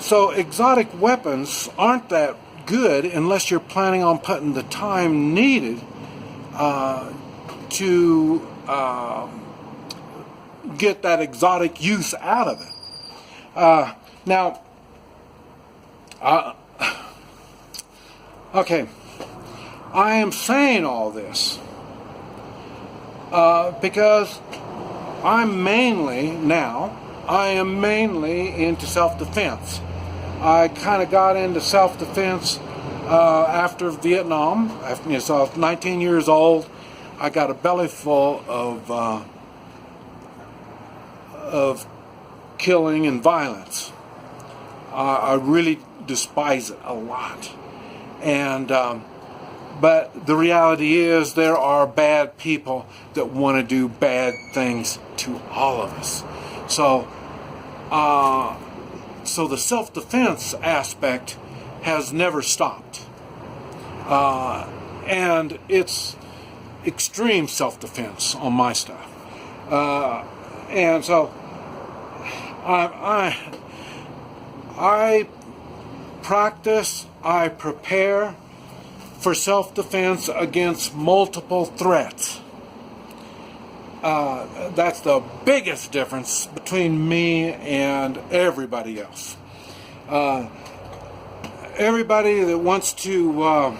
So exotic weapons aren't that good unless you're planning on putting the time needed to get that exotic use out of it. Now, okay, I am saying all this because I am mainly into self-defense. I kind of got into self-defense after Vietnam. So I was 19 years old. I got a belly full of killing and violence. I really despise it a lot. And but the reality is there are bad people that want to do bad things to all of us. So so the self-defense aspect has never stopped. And it's extreme self-defense on my stuff. And so I practice, I prepare for self-defense against multiple threats. That's the biggest difference between me and everybody else. Everybody that wants to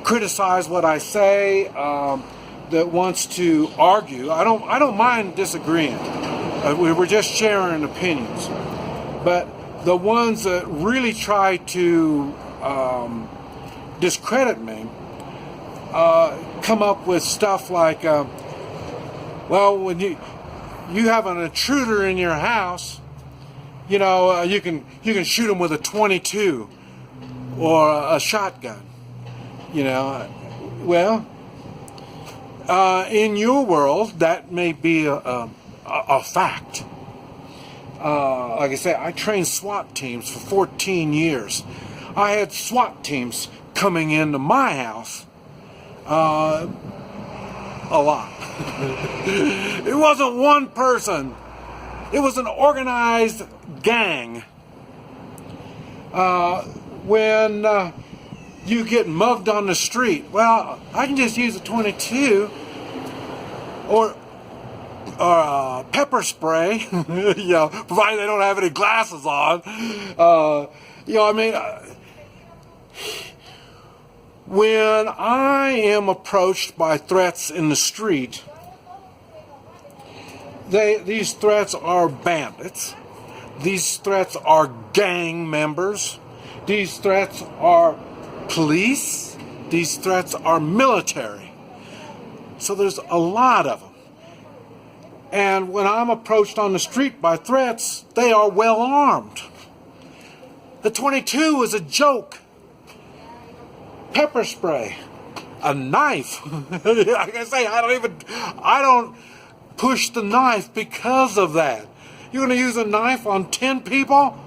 criticize what I say, that wants to argue, I don't mind disagreeing. We're just sharing opinions. But the ones that really try to discredit me come up with stuff like, well, when you have an intruder in your house, you know, you can shoot them with a .22 or a shotgun. You know, well, in your world that may be a fact. Like I say, I trained SWAT teams for 14 years. I had SWAT teams coming into my house a lot. It wasn't one person. It was an organized gang. When you get mugged on the street, well, I can just use a .22 or pepper spray, you know, provided they don't have any glasses on. You know, I mean, when I am approached by threats in the street, these threats are bandits. These threats are gang members. These threats are police. These threats are military. So there's a lot of them. And when I'm approached on the street by threats, they are well armed. The .22 is a joke. Pepper spray, a knife. Like I say, I don't push the knife because of that. You're going to use a knife on 10 people?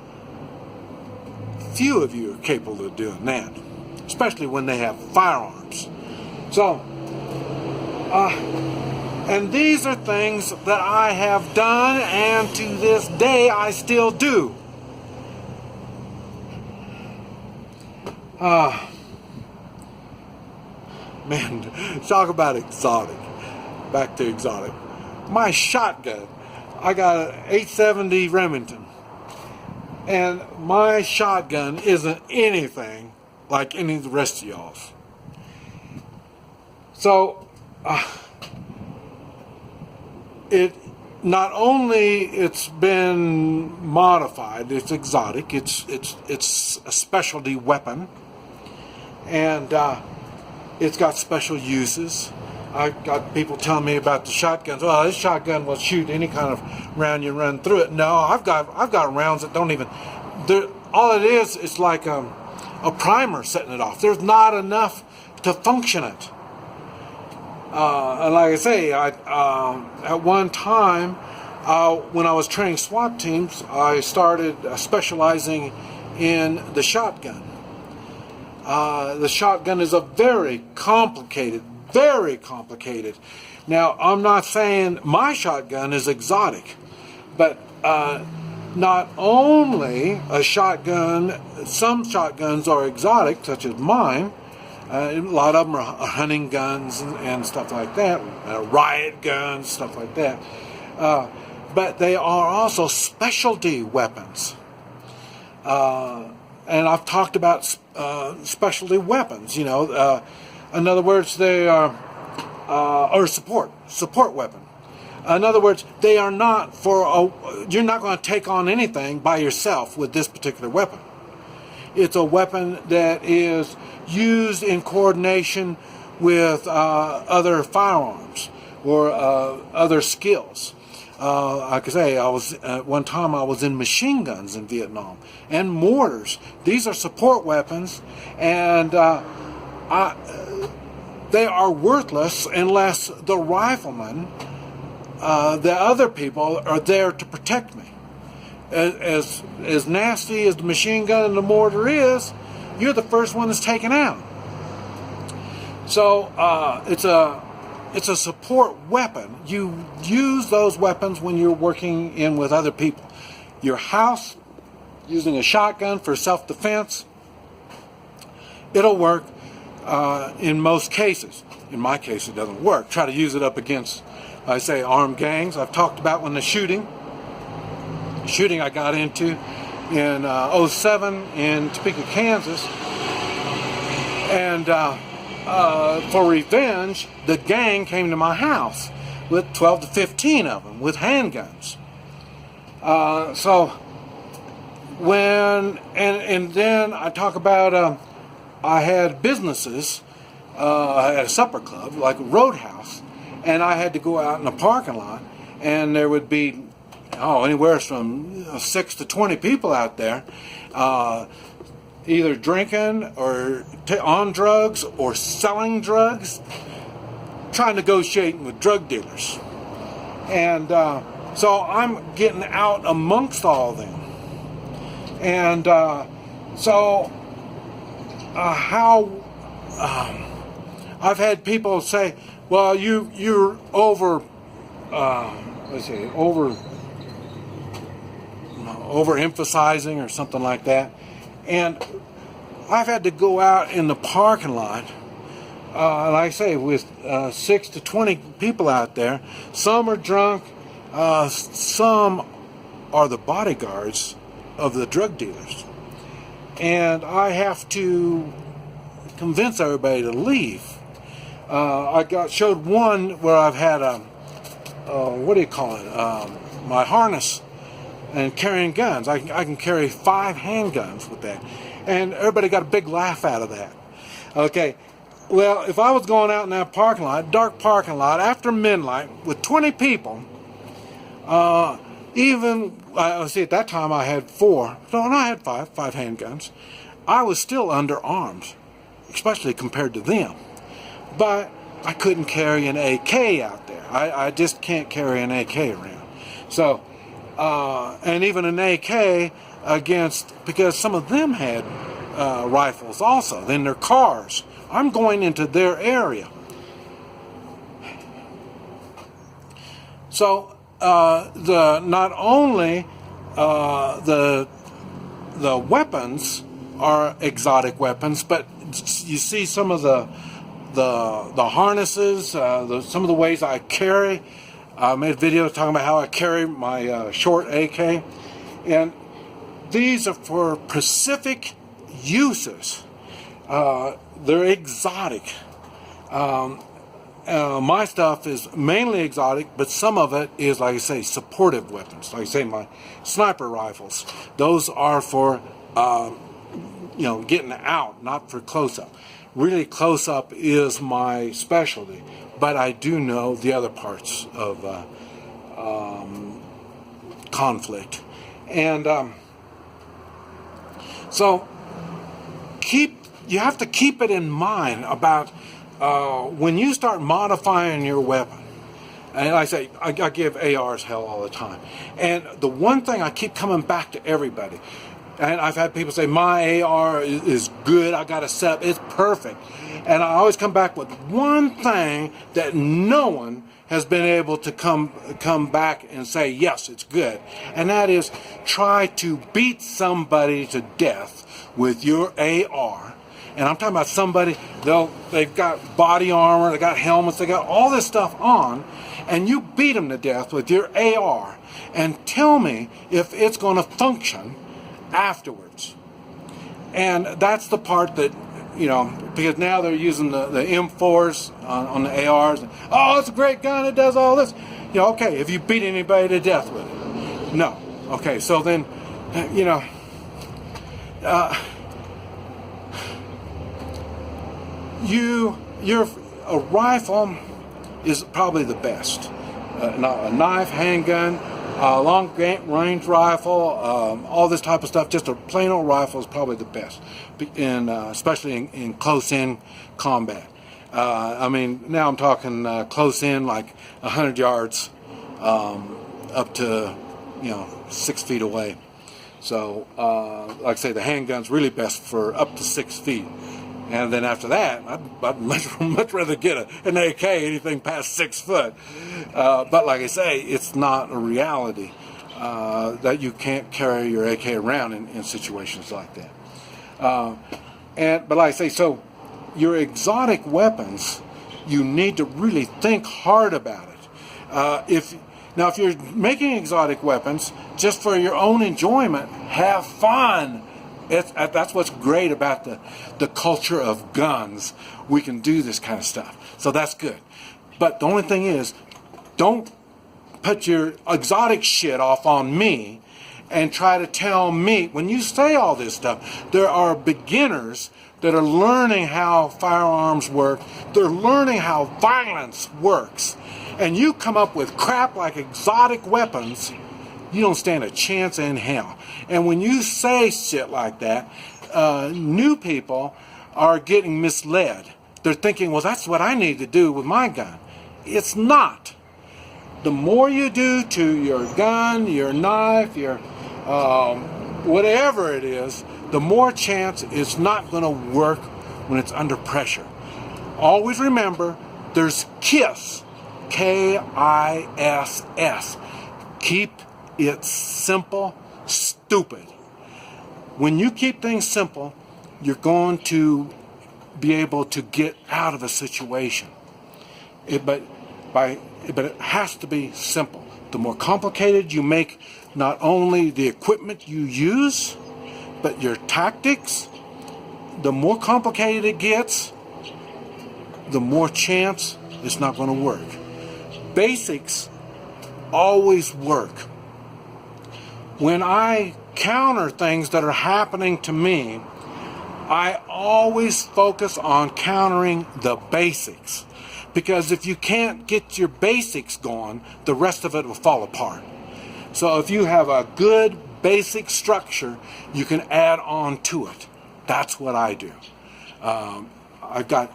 Few of you are capable of doing that, especially when they have firearms. So, and these are things that I have done, and to this day I still do. Man, talk about exotic. Back to exotic. My shotgun, I got an 870 Remington. And my shotgun isn't anything like any of the rest of y'all's. So, it not only it's been modified, it's exotic, it's a specialty weapon, and it's got special uses. I got people telling me about the shotguns. Well, this shotgun will shoot any kind of round you run through it. No, I've got rounds that don't even. All it is, it's like a primer setting it off. There's not enough to function it. And like I say, at one time, when I was training SWAT teams, I started specializing in the shotgun. The shotgun is a very complicated. Now, I'm not saying my shotgun is exotic, but not only a shotgun, some shotguns are exotic, such as mine. A lot of them are hunting guns and stuff like that, riot guns, stuff like that. But they are also specialty weapons. And I've talked about specialty weapons, in other words, they are, or support weapon. In other words, they are not you're not going to take on anything by yourself with this particular weapon. It's a weapon that is used in coordination with other firearms or other skills. Like I say, one time I was in machine guns in Vietnam and mortars. These are support weapons, and they are worthless unless the riflemen, the other people, are there to protect me. As nasty as the machine gun and the mortar is, you're the first one that's taken out. So it's a support weapon. You use those weapons when you're working in with other people. Your house, using a shotgun for self-defense, it'll work in most cases. In my case, it doesn't work. Try to use it up against, I say, armed gangs. I've talked about when the shooting I got into in 07 in Topeka, Kansas, and for revenge, the gang came to my house with 12 to 15 of them with handguns. So when and then I talk about I had businesses. I had a supper club like a Roadhouse, and I had to go out in the parking lot, and there would be anywhere from 6 to 20 people out there, either drinking or on drugs or selling drugs, trying to negotiate with drug dealers. And so I'm getting out amongst all of them. And I've had people say, well, you're overemphasizing or something like that. And I've had to go out in the parking lot, like I say, with 6 to 20 people out there. Some are drunk, some are the bodyguards of the drug dealers. And I have to convince everybody to leave. I showed one where I've had my harness and carrying guns. I can carry 5 handguns with that. And everybody got a big laugh out of that. Okay, well, if I was going out in that parking lot, dark parking lot, after midnight, with 20 people, at that time I had 4. No, I had 5 handguns. I was still under arms, especially compared to them. But I couldn't carry an AK out there. I just can't carry an AK around. So, and even an AK because some of them had rifles also in their cars. I'm going into their area. So, not only the weapons are exotic weapons, but you see some of the harnesses, some of the ways I carry. I made a video talking about how I carry my short AK, and these are for specific uses. They're exotic. My stuff is mainly exotic, but some of it is, like I say, supportive weapons. Like I say, my sniper rifles. Those are for getting out, not for close-up. Really, close-up is my specialty, but I do know the other parts of conflict. And so you have to keep it in mind about when you start modifying your weapon. And I say, I give ARs hell all the time. And the one thing I keep coming back to everybody, and I've had people say, my AR is good, I got a setup, it's perfect. And I always come back with one thing that no one has been able to come back and say, yes, it's good. And that is, try to beat somebody to death with your AR. And I'm talking about somebody, they've got body armor, they got helmets, they got all this stuff on, and you beat them to death with your AR, and tell me if it's going to function afterwards. And that's the part that, because now they're using the M4s on the ARs. Oh, it's a great gun, it does all this. Okay, have you beat anybody to death with it? No. Okay, so then, a rifle is probably the best. A knife, handgun, a long range rifle, all this type of stuff. Just a plain old rifle is probably the best, especially in close-in combat. Now I'm talking close in, like 100 yards, up to 6 feet away. So, like I say, the handgun's really best for up to 6 feet. And then after that, I'd much rather get an AK, anything past 6 foot. But like I say, it's not a reality that you can't carry your AK around in situations like that. But like I say, so your exotic weapons, you need to really think hard about it. If you're making exotic weapons just for your own enjoyment, have fun. That's what's great about the culture of guns. We can do this kind of stuff. So that's good. But the only thing is, don't put your exotic shit off on me and try to tell me, when you say all this stuff, there are beginners that are learning how firearms work. They're learning how violence works. And you come up with crap like exotic weapons, you don't stand a chance in hell. And when you say shit like that, new people are getting misled. They're thinking, well, that's what I need to do with my gun. It's not. The more you do to your gun, your knife, your whatever it is, the more chance it's not going to work when it's under pressure. Always remember, there's KISS, KISS. Keep it's simple, stupid. When you keep things simple, you're going to be able to get out of a situation. But it has to be simple. The more complicated you make not only the equipment you use, but your tactics, the more complicated it gets, the more chance it's not going to work. Basics always work. When I counter things that are happening to me, I always focus on countering the basics. Because if you can't get your basics going, the rest of it will fall apart. So if you have a good basic structure, you can add on to it. That's what I do. I've got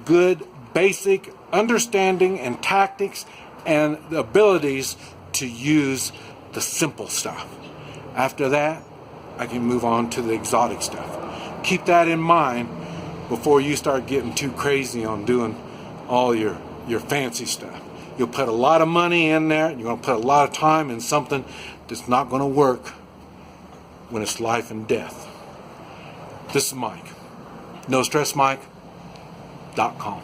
good basic understanding and tactics and the abilities to use the simple stuff. After that, I can move on to the exotic stuff. Keep that in mind before you start getting too crazy on doing all your fancy stuff. You'll put a lot of money in there, and you're going to put a lot of time in something that's not going to work when it's life and death. This is Mike. NoStressMike.com.